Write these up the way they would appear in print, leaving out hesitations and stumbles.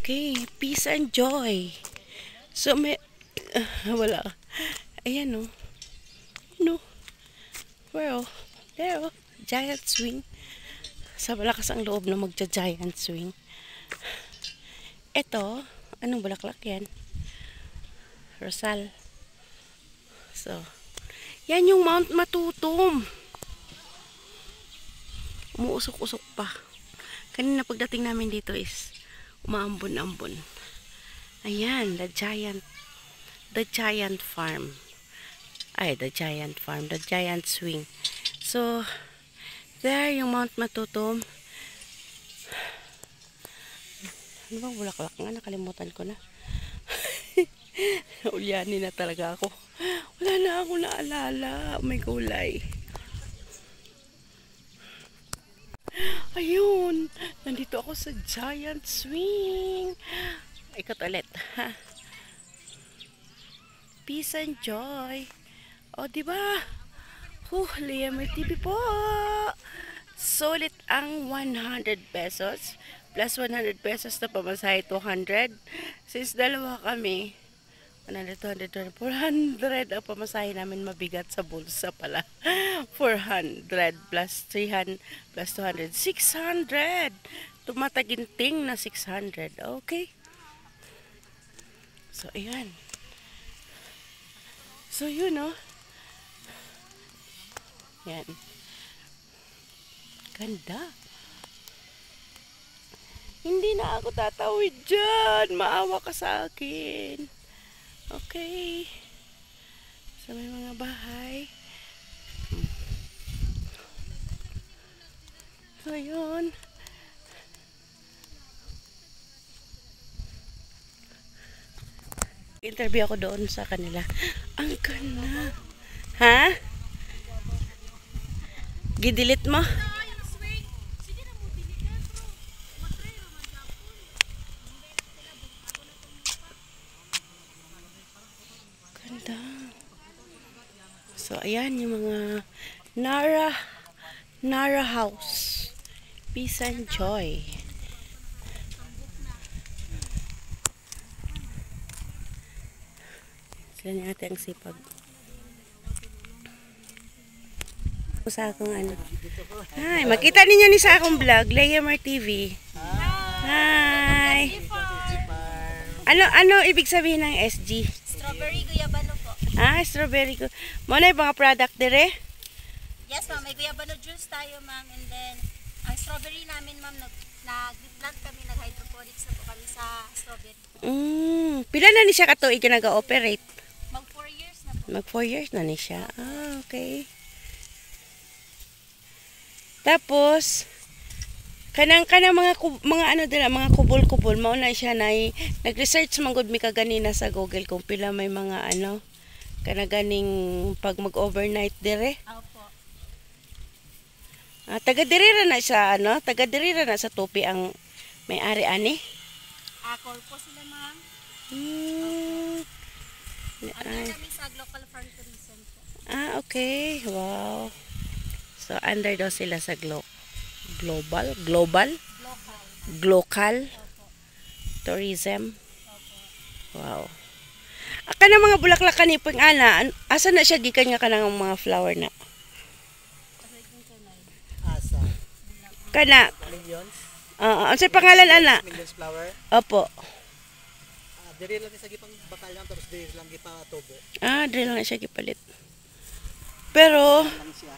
Okay, peace and joy. So may wala. Ayan no. No. Well, there oh. Giant swing. Sa malakas ang loob na magja-giant swing. Ito, anong bulaklak yan? Rosal. So, yan yung Mount Matutum. Umuusok-usok pa. Kanina pagdating namin dito is umaambon-ambon. Ayan, the giant farm. Ay, the giant farm, the giant swing. So, there yung Mount Matutum. Ano bang bulaklak nga? Nakalimutan ko na. Ulyanin na talaga ako. Wala na ako naalala. May kulay. Ayun. Nandito ako sa giant swing. Ikot ulit. Ha? Peace and joy. O, diba? Liam TV po. Sulit ang 100 pesos. Plus 100 pesos na pamasahe 200. Since dalawa kami, 100, 200, 400 ang pamasahe namin, mabigat sa bulsa pala. 400 plus 300 plus 200, 600. Tumataginting na 600. Okay. So, ayan. So, yun, no? Yan. Ganda. Hindi na ako tatawid dyan. Maawa ka sa akin. Okay. So, may mga bahay. So, yun. Interview ako doon sa kanila. Ang ganda. Ha? Gidilit mo? Ganda. So, ayan yung mga Nara House. Peace and joy. Sila ni ate ang sipag. Sa akong ano. Hi, makita ninyo ni sa akong vlog, Layamar TV. Hi. Ano ibig sabihin ng SG? Strawberry guyabano po. Strawberry ko. Mo na yung mga product dire? Yes, ma'am. May guyabano juice tayo, ma'am. And then, ang strawberry namin, ma'am, nag-plant kami, nag-hydroponics na po kami sa strawberry. Pila na ni siya katuig ka nag-operate? Mag 4 years na po. Mag 4 years na ni siya. Okay. Tapos kanang mga ano dira, mga kubol-kubol mao na siya nag-research man gud mi kaganina sa Google kung pila may mga ano kana ganing pag mag-overnight dire. Opo. Taga diri na sa ano, taga diri na sa Tupi ang may-ari ani. Corpo sila, ma'am. Ay. Kami sa local farm tourism po. Okay. Wow. So, under daw sila sa global tourism. Wow. Aka na mga bulaklak kanipong ana, asa na siya gikan nga kanang mga flower na? Asa? Kana. Millions? Ano pangalan ana? Millions flower? Opo. Diri lang sa gipang bakalyan, tapos diri lang gipa tubo. Diri lang siya gipalit. Pero Lang siya.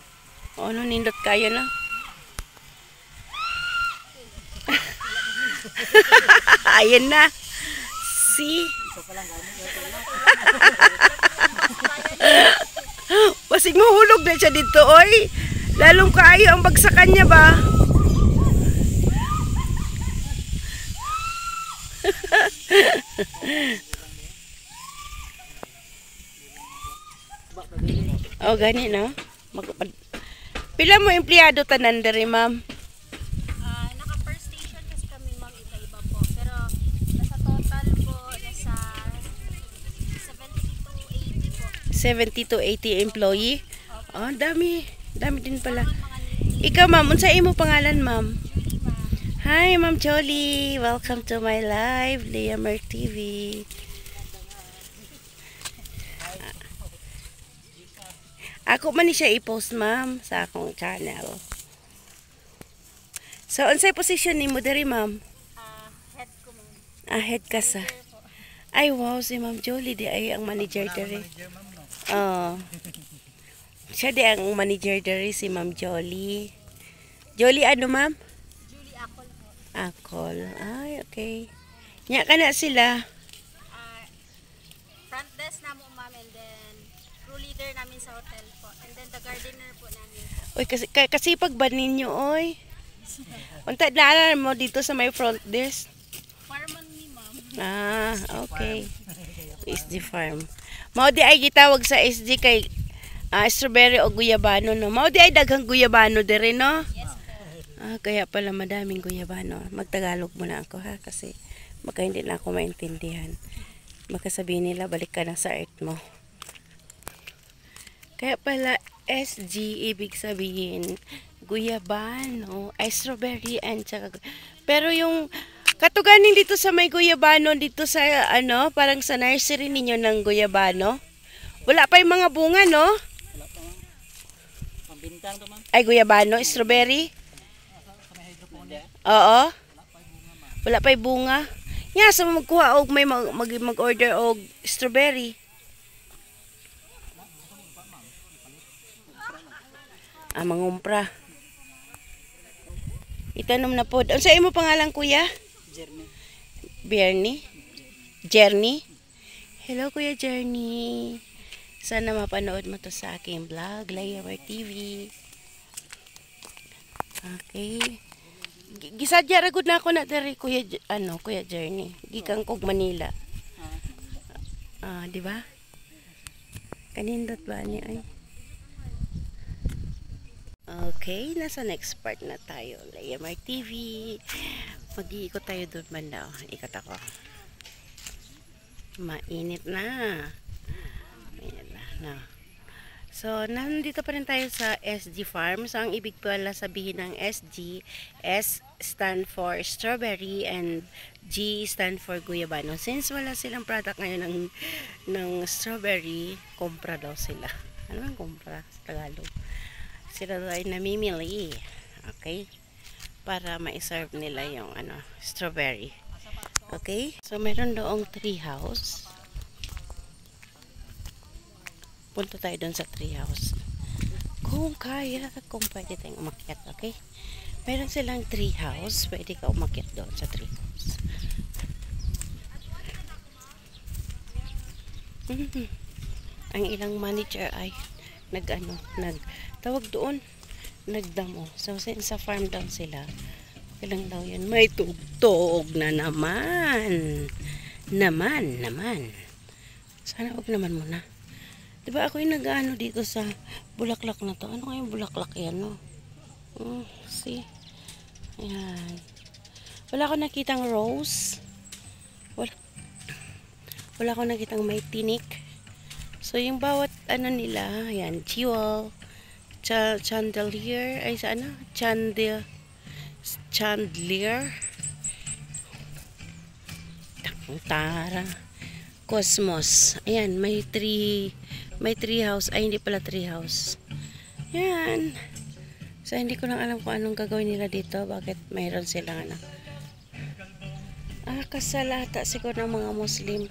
ano nindot kayo na? Ayan na. See? Basig mahulog na siya dito, oy. Lalong kaayo ang bagsakan niya ba? Oh, gani no? Pila mo empleyado tanan diri, ma'am? Naka-first station kasi kami, ma'am, iba-iba po. Pero nasa total po, nasa 70 to 80 po. 70 to 80 employee? Dami. Dami din pala. Mga Ikaw, ma'am, unsa imo pangalan, ma'am? Julie, ma'am. Hi, Ma'am Jolie. Welcome to my live, Liamer TV. Ako man ni siya i-post, ma'am, sa akong channel. So, unsay position ni mo diri, ma'am? Head ko ma'am. Head ka sa. Ay, wow, si Ma'am Jolie di ay ang manager diri. Siya di ang manager diri, si Ma'am Jolie. Jolie ano, ma'am? Julie Akol po. Akol. Ay, okay. Nya ka na sila. Front desk na mo ma'am, and then crew leader namin sa hotel po. And then the gardener po namin. Uy, kasi pag ba ninyo, oy? Unta naalala mo dito sa may front desk? Farman ni ma'am. Okay. SG Farm. Mao di ay gitawag sa SG kay strawberry o guyabano, no? Mao di ay daghang guyabano dire, no? Yes po. Kaya pala madaming guyabano. Magtagalog muna ako, ha? Kasi baka hindi na ako maintindihan. Baka sabihin nila, balik ka na sa earth mo. Kaya pala, SG, ibig sabihin, guyabano, ay strawberry, and tsaka, pero yung, katuganin dito sa may guyabano, dito sa, parang sa nursery ninyo ng guyabano, wala pa yung mga bunga, no? Wala pa ma'am. Pambintang to ma'am. Ay, guyabano, strawberry? Sa may hydroponic. Oo. Wala pa yung bunga. Nga, sa magkuha og may mag-order og strawberry. Mangumpra. Itanom na po. Sa imo pangalan, kuya? Journey. Bernie? Jerny? Hello, Kuya Jerny. Sana mapanood mo to sa aking vlog, Liamer TV. Okay. Gisadya ragud na ako na diri Kuya Kuya Jerny. Gikan kog Manila. Di ba? Kanindot ba ni ay? Okay, nasa next part na tayo. Liamer TV. Mag-iikot tayo doon man daw. Ikot ako. Mainit na. Mainit na. No. So, nandito pa rin tayo sa SG Farm. So, ang ibig pala sabihin ng SG, S stand for strawberry and G stand for guyabano. Since wala silang product ngayon ng strawberry, kompra daw sila. Ano ang kompra sa Tagalog? Sila daw ay namimili. Okay? Para ma-serve nila yung strawberry. Okay? So, meron doong tree house. Punta tayo doon sa tree house. Kung kaya, kung pwede tayong umakyat, okay? Meron silang tree house. Pwede ka umakyat doon sa tree house. Ang ilang manager ay tawag doon, nagdamo. So, sa farm down sila, ilang daw yun, may tugtog na naman. Naman. Sana wag naman muna. Diba ako yung nag-ano dito sa bulaklak na to. Ano kayong bulaklak yan, no? See? Ayan. Wala akong nakitang rose. Wala akong nakitang may tinik. So, yung bawat nila, ayan, jewel, chandelier, ay sa chandelier, tara, cosmos. Ayan, may tree house. Ay, hindi pala tree house. Yan. So, hindi ko lang alam kung anong gagawin nila dito. Bakit mayroon silang kasalata siguro ng mga Muslim.